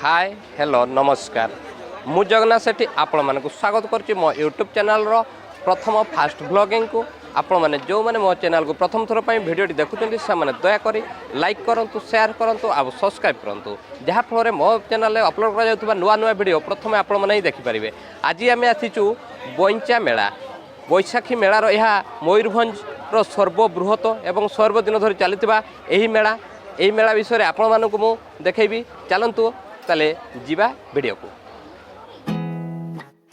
Hi hello नमस्कार मु जगन्नाथ सेठी आपण मानक स्वागत करछि मो यूट्यूब चैनल रो प्रथम फास्ट ब्लॉगिंग को आपण माने जो माने मो चैनल को प्रथम थर पई वीडियोटी देखुछन्ती से माने दया करी लाइक करंतु शेयर करंतु आ सब्सक्राइब करंतु जहा फल मो चैनल रे अपलोड करा जाउतबा नुवा नुवा वीडियो प्रथम आपण माने ही देखि परिबे। आज आमे आसीचु बोइंचा मेला बैशाखी मेलार यह मयूरभंज रो सर्वबृहत एवं सर्वदिन धरी चलता यही मेला विषय आपण मानक मु देखैबी चलंतु ताले जीवा वीडियो को।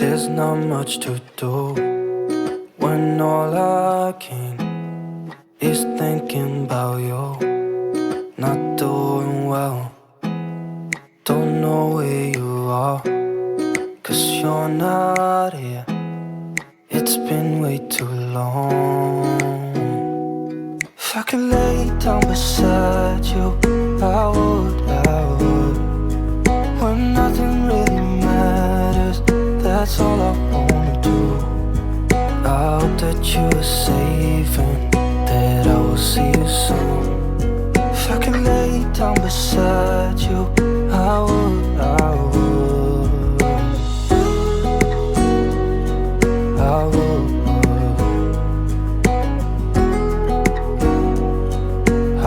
There's not much to do when all I can is thinking about you. Not doing well, don't know where you are, 'cause you're not here. It's been way too long. If I could lay down beside you, I would. When nothing really matters, that's all I wanna do. I hope that you are safe and that I will see you soon. If I could lay down beside you, I would. I would.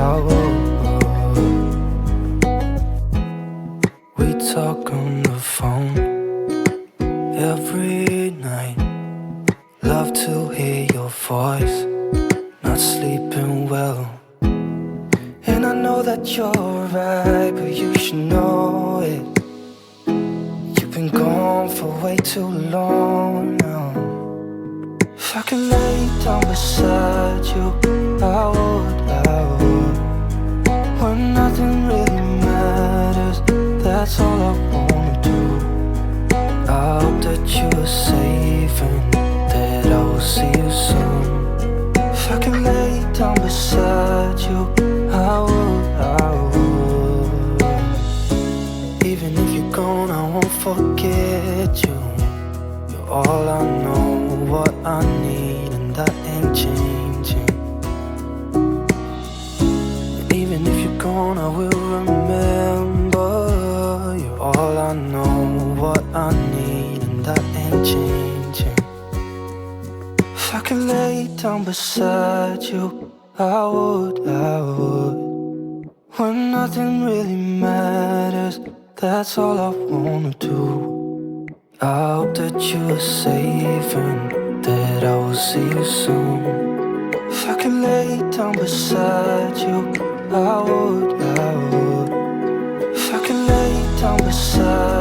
I would. We talk on the phone every night. Love to hear your voice. Not sleeping well, and I know that you're right, but you should know it. You've been gone for way too long now. If I could lay down beside you, I would. When nothing really matters, that's all I wanna do. I hope that you are safe and that I will see you soon. If I can lay down beside you, I would. Even if you're gone, I won't forget you. You're all I know, what I need, and that ain't changing. And even if you're gone, I will remember. You're all I know, what I need, and that ain't changing. If I could lay down beside you, I would. When nothing really matters, that's all I wanna do. I hope that you are safe and that I will see you soon. If I could lay down beside you, I would. If I could lay down beside